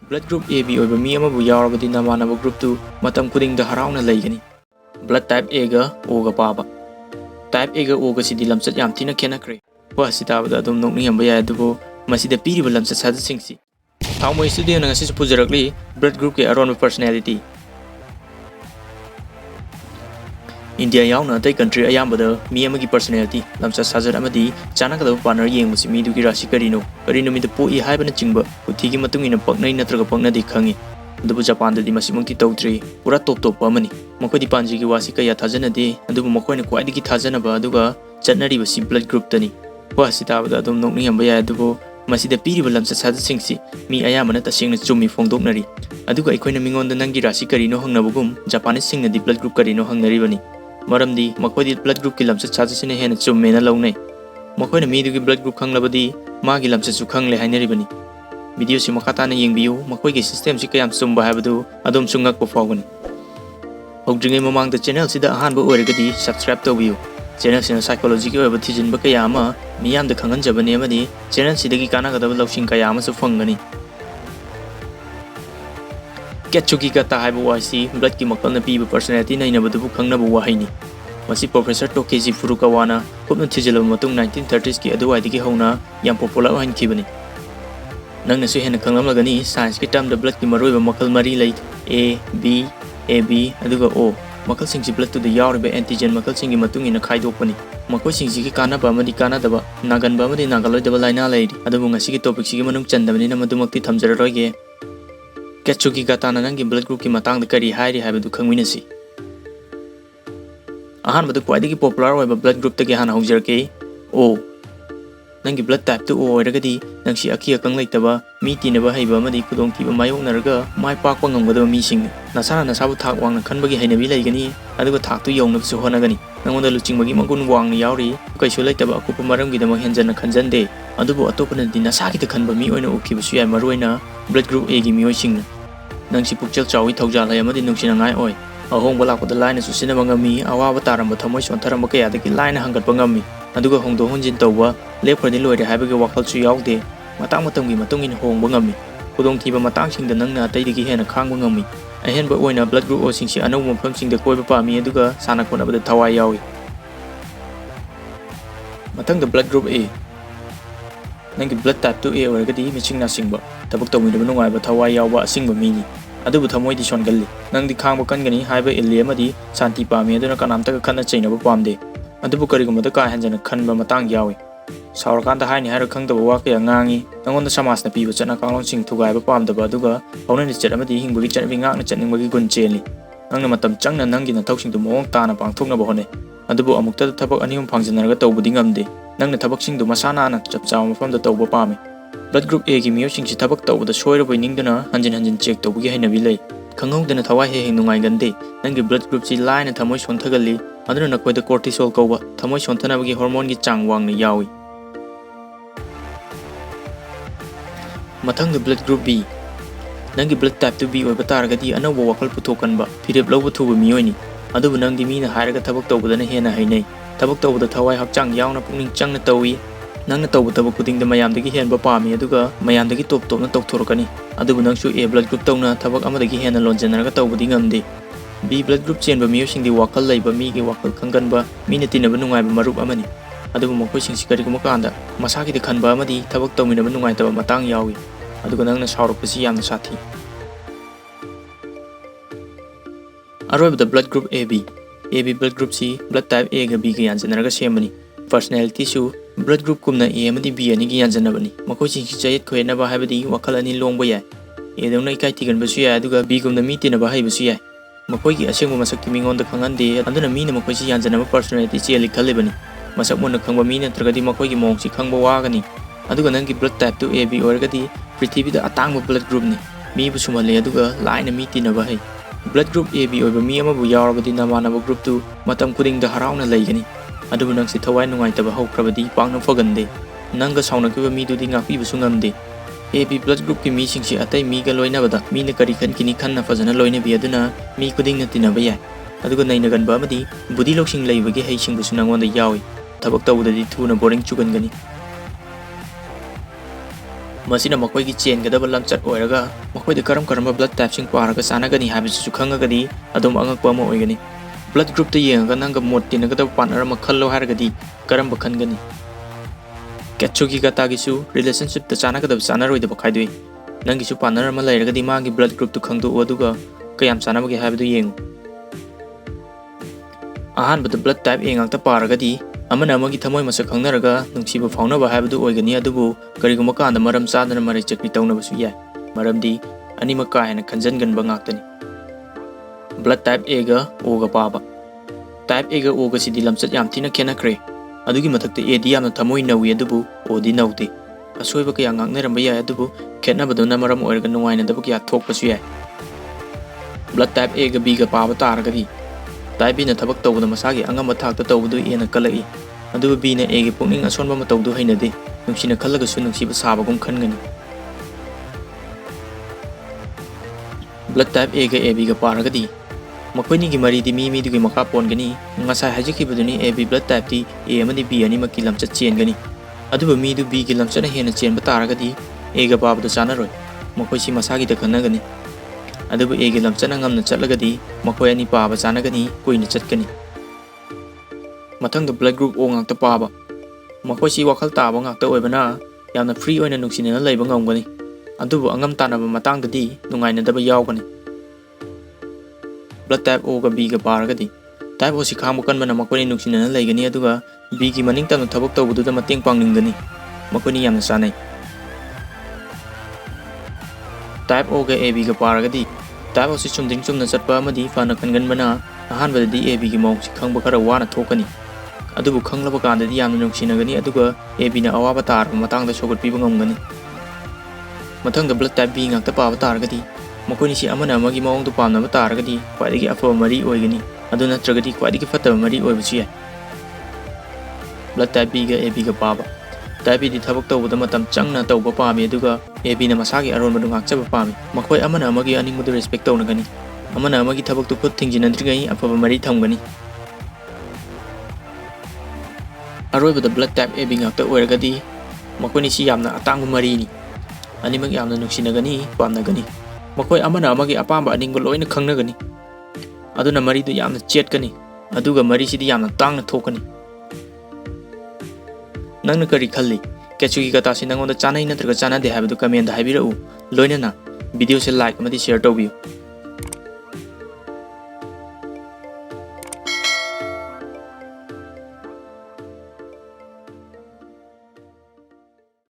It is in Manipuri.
Blood group AB oiba mi amabu yaurabadi namanaba group 2 matam kudingda harauna leigani. Blood type A ga O ga paba. Type A ga O ga sidi lamchat yam thina khenakre. Wa sitabada adum nokni hamba ya adubo masida piriba lamchat sada singsi. THAOMEI STUDIO na ngasi pujarakli blood group ke aronba personality. India yauna atai country ayambada mi amagi personality lamchat sajat amadi chanakadaba partner yengmusi mi dugi rashi karino mi da poi haibana chingba uthigi matungina paknai natraga paknadi khangi adubu Japan da di masimungti tawtri pura top amani makoi di panji gi wasi kaya thajanade adubu makoi na kwai di thajanaba aduga chatnari basi blood group tani wasi tabada adum nokni hamba ya adubu masida piriba lamchat sajat singsi mi ayamana tasingna chumi fongdoknari aduga ikoina mingonda nangi rashi karino hangnabugum Japanese singna di blood group karino hangnaribani maramdi makoi blood group ki lamchat sajasine hena chummena lawnai makoi na mi du ki blood group khanglabadi magi lamchat su khangle hainaribani Videosi makatana yengbiu makoi ki system si kayam chumba habadu adum chungak po fawgani hogdringai mamang da channel sida ahanba oiragadi subscribe tawbiu channel sina psychology ki oiba thijinba kayama miyam da khangan jabani amadi channel sidagi kana gadaba lawsing kayama su fangani Ketchuki ka ta haiba wasi blood ki makal na piba personality na inabadu khangnabu wahini masi professor Tokeji Furukawana kupna thijilaba matung 1930s ki aduwai digi hauna yam popular oin khibani nang nasu hena khanglamlagani science ki term da blood ki maruoiba makal mari lai A B AB aduga O makal singsi blood to the yauriba antigen makal singi matung ina khaidokpani makoi singsi ki kanaba amadi kanadaba naganba amadi nagaloi laina lairi adubu ngasi ki topicsi ki manung chandabani na madumakti thamjararoige Ketchuki gatana nangi blood group ki matang da kari hairi haibadu khangminasi ahanbadu kwaidagi popular oiba blood group tagi hana haujarke O nangi blood type to O oiragadi nangsi aki akang laitaba mi tinaba haiba amadi kudongkiba mayoknaraga mai pakpa ngamgadaba mising nasana nasabu thak wangna khanbagi hainabi laigani aduga thak tu yongnabsu honagani nangonda luchingbagi magun wangna yauri kaisu laitaba akupa maramgidama henjana khanjande adubu atopanadi nasagida khanba mi oina ukibasu yai maruoina blood group A gi miyoisingna nangsi pukchel chawi thawjalai amadi nungcnangai oi ahongba lakpada laina su sinaba ngami awaba taramba thamoi sontharamba kayadagi laina hangatpa ngami aduga hongdo honjin tawba lephradi loire haibagi wakalsu yaude matang matamgi matungin hongba ngami kudongthiba matangsingda nangna ataidagi hena khangba ngami ahenba oina blood group O singsi anau mafamsingda koiba pami aduga sana khonabada thawai yawi matangda blood group A nangi blood type to A oiragadi michingna singba tabuk tawmidaba nungaiba thawai yawba asingba mini adubu thamoi di songalli nangdi khangba kangani haiba illi amadi santi pami aduna kanamta ka khanna chainaba pamde adubu karigumada ka hanjana khanba matang yawi saurakanda haini haira khangdaba wa kaya ngangi nangonda samasna piba chana kanglong sing thugaiba pamdaba aduga haunani chat amadi hingbagi chatbi ngakna chatningbagi gun cheli nangna matam changna nangi na thauksing du mong tana pangthoknaba hone adubu amukta thabak anihum phangjanaraga tawbudi ngamde nangna thabaksing du masana na chapchaw mafamda tawba pami blood group A gi miyosing si thabak tawbada soiraboi ningduna hanjin check tawbugi hainabi lei khanghaudana thawai he nungai gande nangi blood group si laina thamoi sonthagali aduna nakoida cortisol kawba thamoi sonthanabagi hormone gi chang wangna yawi mathang the blood group B nangi blood type to B oiba taragadi anawba wakal puthokanba phirep lawba thuba miyoini adubu nangdi mina hairaga thabak tawbadana hena hainai thabak tawbada thawai hakchang yauna pukning changna tawi nangna tawba thabak kudingda mayamdagi henba pami aduga mayamdagi topna tawthorakani adubu nangsu A blood group tawna thabak amadagi hena lonjanaraga tawbudi ngamde B blood group chenba miyosingdi wakal laiba migi wakal khangganba mina tinaba nungaiba marup amani adubu makoi singsi kariguma kanda masaki de khanba amadi thabak tawminaba nungaitaba matang yawi aduga nangna saurakpasi yamna sathi aroibada blood group AB blood group C blood type A ga B ga yanjanaraga semani personality su blood group kumna A amadi B ani gi yanjanabani makoi singsi chayet khoenaba haibadi wakal ani longba yai A dawna ikai tiganbasu yai aduga B kumna mi tinaba haibasu yai makoi gi asengba masakki mingonda khangande aduna mina makoi si yanjanaba personality cheli khalibani masak mona khangba mi natragadi makoi gi mongsi khangba wagani aduga nangi blood type to AB oiragadi prithivida atangba blood group ni mi bu sumale aduga laina mi tinaba hai blood group AB oiba mi amabu yaurabadi namanaba group 2 matam kudingda harauna leigani adubu nangsi thawai nungaitaba haukrabadi pangna fagande nanga saunakiba mi dudi ngakpiba sungamde AB blood group ki mi singsi atai mi ga loina bada mi na kari kini khanna fajana loina bi aduna mi kudingna tinaba yai aduga naina ganba amadi budi loksing leibagi hei singbu sunangonda yawi thabak tawdadi thuna boring chugangani ꯃꯁꯤꯅ ꯃꯈꯣꯏꯒꯤ ꯆꯦꯟꯒꯗꯕ ꯂꯝꯆꯠ ꯑꯣꯏꯔꯒ ꯃꯈꯣꯏꯗ ꯀꯔꯝꯕ ꯕ꯭ꯂꯗ ꯇꯥꯏꯞꯁꯤꯡ ꯄꯥꯔꯒ ꯆꯥꯟꯅꯒꯅꯤ ꯍꯥꯏꯕꯁꯤꯁꯨ ꯈꯪꯉꯒꯗꯤ ꯑꯗꯨꯝ ꯑꯉꯛꯄ ꯑꯃ ꯑꯣꯏꯒꯅꯤ꯫ ꯕ꯭ꯂꯗ ꯒ꯭ꯔꯨꯞꯇ ꯌꯦꯡꯉꯒ ꯅꯪꯒ ꯃꯣꯠ ꯇꯤꯟꯅꯒꯗꯕ ꯄꯥꯔꯠꯅꯔ ꯑꯃ ꯈꯜꯂꯣ ꯍꯥꯏꯔꯒꯗꯤ ꯀꯔꯝꯕ ꯈꯟꯒꯅꯤ? ꯀꯦꯠꯁꯨꯒꯤꯒꯥꯇꯥꯒꯤꯁꯨ ꯔꯤꯂꯦꯁꯟꯁꯤꯞꯇ ꯆꯥꯟꯅꯒꯗꯕ ꯆꯥꯟꯅꯔꯣꯏꯗꯕ ꯈꯥꯏꯗꯣꯛꯏ꯫ ꯅꯪꯒꯤꯁꯨ ꯄꯥꯔꯠꯅꯔ ꯑꯃ ꯂꯩꯔꯒꯗꯤ ꯃꯥꯒꯤ ꯕ꯭ꯂꯗ ꯒ꯭ꯔꯨꯞꯇꯨ ꯈꯪꯗꯣꯛꯎ ꯑꯗꯨꯒ ꯀꯌꯥꯝ ꯆꯥꯟꯅꯕꯒꯦ ꯍꯥꯏꯕꯗꯨ ꯌꯦꯡꯉꯨ꯫ ꯑꯍꯥꯟꯕꯗ ꯕ꯭ꯂꯗ ꯇꯥꯏꯞ A ꯉꯥꯛꯇ ꯄꯥꯔꯒꯗꯤ ꯑꯃꯅ ꯑꯃꯒꯤ ꯊꯃꯣꯏ ꯃꯁꯛ ꯈꯪꯅꯔꯒ ꯅꯨꯡꯁꯤꯕ ꯐꯥꯎꯅꯕ ꯍꯥꯏꯕꯗꯨ ꯑꯣꯏꯒꯅꯤ, ꯑꯗꯨꯕꯨ ꯀꯔꯤꯒꯨꯝꯕ ꯀꯥꯟꯗ ꯃꯔꯝ ꯆꯥꯗꯅ ꯃꯔꯩ ꯆꯠꯄꯤ ꯇꯧꯅꯕꯁꯨ ꯌꯥꯏ, ꯃꯔꯝꯗꯤ ꯑꯅꯤꯃꯛ ꯀꯥ ꯍꯦꯟꯅ ꯈꯟꯖꯟꯒꯟꯕ ꯉꯥꯛꯇꯅꯤ꯫ ꯕ꯭ꯂꯗ ꯇꯥꯏꯞ Aꯒ Oꯒ ꯄꯥꯕ꯫ ꯇꯥꯏꯞ Aꯒ Oꯒꯁꯤꯗꯤ ꯂꯝꯆꯠ ꯌꯥꯝ ꯊꯤꯅ ꯈꯦꯠꯅꯈ꯭ꯔꯦ꯫ ꯑꯗꯨꯒꯤ ꯃꯊꯛꯇ Aꯗꯤ ꯌꯥꯝꯅ ꯊꯃꯣꯏ ꯅꯧꯏ ꯑꯗꯨꯕꯨ Oꯗꯤ ꯅꯧꯗꯦ꯫ ꯑꯁꯣꯏꯕ ꯀꯌꯥ ꯉꯥꯛꯅꯔꯝꯕ ꯌꯥꯏ ꯑꯗꯨꯕꯨ ꯈꯦꯠꯅꯕꯗꯨꯅ ꯃꯔꯝ ꯑꯣꯏꯔꯒ ꯅꯨꯡꯉꯥꯏꯅꯗꯕ ꯀꯌꯥ ꯊꯣꯛꯄꯁꯨ ꯌꯥꯏ꯫ ꯕ꯭ꯂꯗ ꯇꯥꯏꯞ Aꯒ Bꯒ ꯄꯥꯕ ꯇꯥꯔꯒꯗꯤ ꯇꯥꯏꯞ Bꯅ ꯊꯕꯛ ꯇꯧꯕꯗ ꯃꯁꯥꯒꯤ ꯑꯉꯝꯕ ꯊꯥꯛꯇ ꯇꯧꯕꯗꯨ Aꯅ ꯀꯜꯂꯛꯏ, ꯑꯗꯨꯕꯨ Bꯅ Aꯒꯤ ꯄꯨꯛꯅꯤꯡ ꯑꯁꯣꯟꯕ ꯃꯇꯧꯗꯨ ꯍꯩꯅꯗꯦ, ꯅꯨꯡꯁꯤꯅ ꯈꯜꯂꯒꯁꯨ ꯅꯨꯡꯁꯤꯕ ꯁꯥꯕꯒꯨꯝ ꯈꯟꯒꯅꯤ꯫ ꯕ꯭ꯂꯗ ꯇꯥꯏꯞ Aꯒ ABꯒ ꯄꯥꯔꯒꯗꯤ ꯃꯈꯣꯏꯅꯤꯒꯤ ꯃꯔꯤꯗꯤ ꯃꯤꯗꯨꯒꯤ ꯃꯈꯥ ꯄꯣꯟꯒꯅꯤ꯫ ꯉꯁꯥꯏ ꯍꯥꯏꯖꯈꯤꯕꯗꯨꯅꯤ AB ꯕ꯭ꯂꯗ ꯇꯥꯏꯞꯇꯤ A ꯑꯃꯗꯤ B ꯑꯅꯤꯃꯛꯀꯤ ꯂꯝꯆꯠ ꯆꯦꯟꯒꯅꯤ, ꯑꯗꯨꯕꯨ ꯃꯤꯗꯨ Bꯒꯤ ꯂꯝꯆꯠꯅ ꯍꯦꯟꯅ ꯆꯦꯟꯕ ꯇꯥꯔꯒꯗꯤ Aꯒ ꯄꯥꯕꯗ ꯆꯥꯟꯅꯔꯣꯏ, ꯃꯈꯣꯏꯁꯤ ꯃꯁꯥꯒꯤꯗ ꯈꯟꯅꯒꯅꯤ꯫ ꯑꯗꯨꯕꯨ Aꯒꯤ ꯂꯝꯆꯠꯅ ꯉꯝꯅ ꯆꯠꯂꯒꯗꯤ ꯃꯈꯣꯏ ꯑꯅꯤ ꯄꯥꯕ ꯆꯥꯟꯅꯒꯅꯤ, ꯀꯨꯏꯅ ꯆꯠꯀꯅꯤ꯫ ꯃꯊꯪꯗ ꯕ꯭ꯂꯗ ꯒ꯭ꯔꯨꯞ O ꯉꯥꯛꯇ ꯄꯥꯕ꯫ ꯃꯈꯣꯏꯁꯤ ꯋꯥꯈꯜ ꯇꯥꯕ ꯉꯥꯛꯇ ꯑꯣꯏꯕꯅ ꯌꯥꯝꯅ ꯐ꯭ꯔꯤ ꯑꯣꯏꯅ ꯅꯨꯡꯁꯤꯅꯅ ꯂꯩꯕ ꯉꯝꯒꯅꯤ, ꯑꯗꯨꯕꯨ ꯑꯉꯝ ꯇꯥꯟꯅꯕ ꯃꯇꯥꯡꯗꯗꯤ ꯅꯨꯡꯉꯥꯏꯅꯗꯕ ꯌꯥꯎꯒꯅꯤ꯫ ꯕ꯭ꯂꯗ ꯇꯥꯏꯞ Oꯒ Bꯒ ꯄꯥꯔꯒꯗꯤ ꯇꯥꯏꯞ Oꯁꯤ ꯈꯥꯡꯕ ꯀꯟꯕꯅ ꯃꯈꯣꯏꯅꯤ ꯅꯨꯡꯁꯤꯅꯅ ꯂꯩꯒꯅꯤ, ꯑꯗꯨꯒ Bꯒꯤ ꯃꯅꯤꯡꯇꯝꯅ ꯊꯕꯛ ꯇꯧꯕꯗꯨꯗ ꯃꯇꯦꯡ ꯄꯥꯡꯅꯤꯡꯒꯅꯤ, ꯃꯈꯣꯏꯅꯤ ꯌꯥꯝꯅ ꯆꯥꯟꯅꯩ꯫ ꯇꯥꯏꯞ Oꯒ ABꯒ ꯄꯥꯔꯒꯗꯤ ꯇꯥꯏꯞ Oꯁꯤ ꯆꯨꯝꯗ꯭ꯔꯤꯡ ꯆꯨꯝꯅ ꯆꯠꯄ ꯑꯃꯗꯤ ꯐꯅ ꯈꯟꯒꯟꯕꯅ ꯑꯍꯥꯟꯕꯗꯗꯤ ABꯒꯤ ꯃꯑꯣꯡꯁꯤ ꯈꯪꯕ ꯈꯔ ꯋꯥꯅ ꯊꯣꯛꯀꯅꯤ, ꯑꯗꯨꯕꯨ ꯈꯪꯂꯕ ꯀꯥꯟꯗꯗꯤ ꯌꯥꯝꯅ ꯅꯨꯡꯁꯤꯅꯒꯅꯤ, ꯑꯗꯨꯒ ABꯅ ꯑꯋꯥꯕ ꯇꯥꯔꯕ ꯃꯇꯥꯡꯗ ꯁꯧꯒꯠꯄꯤꯕ ꯉꯝꯒꯅꯤ꯫ ꯃꯊꯪꯗ ꯕ꯭ꯂꯗ ꯇꯥꯏꯞ B ꯉꯥꯛꯇ ꯄꯥꯕ ꯇꯥꯔꯒꯗꯤ ꯃꯈꯣꯏꯅꯤꯁꯤ ꯑꯃꯅ ꯑꯃꯒꯤ ꯃꯑꯣꯡꯗꯨ ꯄꯥꯝꯅꯕ ꯇꯥꯔꯒꯗꯤ ꯈ꯭ꯋꯥꯏꯗꯒꯤ ꯑꯐꯕ ꯃꯔꯤ ꯑꯣꯏꯒꯅꯤ, ꯑꯗꯨ ꯅꯠꯇ꯭ꯔꯒꯗꯤ ꯈ꯭ꯋꯥꯏꯗꯒꯤ ꯐꯠꯇꯕ ꯃꯔꯤ ꯑꯣꯏꯕꯁꯨ ꯌꯥꯏ꯫ ꯕ꯭ꯂꯗ ꯇꯥꯏꯞ Bꯒ ABꯒ ꯄꯥꯕ꯫ ꯇꯥꯏꯞ Bꯗꯤ ꯊꯕꯛ ꯇꯧꯕꯗ ꯃꯇꯝ ꯆꯪꯅ ꯇꯧꯕ ꯄꯥꯝꯃꯤ, ꯑꯗꯨꯒ ABꯅ ꯃꯁꯥꯒꯤ ꯑꯔꯣꯟꯕꯗꯨ ꯉꯥꯛꯆꯕ ꯄꯥꯝꯃꯤ꯫ ꯃꯈꯣꯏ ꯑꯃꯅ ꯑꯃꯒꯤ ꯑꯅꯤꯡꯕꯗꯨ ꯔꯦꯁꯄꯦꯛ ꯇꯧꯅꯒꯅꯤ, ꯑꯃꯅ ꯑꯃꯒꯤ ꯊꯕꯛꯇꯨ ꯈꯨꯠ ꯊꯤꯡꯖꯤꯟꯅꯗ꯭ꯔꯤꯉꯩ ꯑꯐꯕ ꯃꯔꯤ ꯊꯝꯒꯅꯤ꯫ ꯑꯔꯣꯏꯕꯗ ꯕ꯭ꯂꯗ ꯇꯥꯏꯞ AB ꯉꯥꯛꯇ ꯑꯣꯏꯔꯒꯗꯤ ꯃꯈꯣꯏꯅꯤꯁꯤ ꯌꯥꯝꯅ ꯑꯇꯥꯡꯕ ꯃꯔꯤꯅꯤ, ꯑꯅꯤꯃꯛ ꯌꯥꯝꯅ ꯅꯨꯡꯁꯤꯅꯒꯅꯤ, ꯄꯥꯝꯅꯒꯅꯤ, ꯃꯈꯣꯏ ꯑꯃꯅ ꯑꯃꯒꯤ ꯑꯄꯥꯝꯕ ꯑꯅꯤꯡꯕ ꯂꯣꯏꯅ ꯈꯪꯅꯒꯅꯤ, ꯑꯗꯨꯅ ꯃꯔꯤꯗꯨ ꯌꯥꯝꯅ ꯆꯦꯠꯀꯅꯤ, ꯑꯗꯨꯒ ꯃꯔꯤꯁꯤꯗꯤ ꯌꯥꯝꯅ ꯇꯥꯡꯅ ꯊꯣꯛꯀꯅꯤ꯫ ꯅꯪꯅ ꯀꯔꯤ ꯈꯜꯂꯤ? ꯀꯦꯠꯁꯨꯒꯤꯒꯥꯇꯥꯁꯤ ꯅꯪꯉꯣꯟꯗ ꯆꯥꯟꯅꯩ ꯅꯠꯇ꯭ꯔꯒ ꯆꯥꯟꯅꯗꯦ ꯍꯥꯏꯕꯗꯨ ꯀꯃꯦꯟꯇꯗ ꯍꯥꯏꯕꯤꯔꯛꯎ, ꯂꯣꯏꯅꯅ ꯚꯤꯗꯤꯑꯣꯁꯤ ꯂꯥꯏꯛ ꯑꯃꯗꯤ ꯁꯦꯌꯔ ꯇꯧꯕꯤꯌꯨ꯫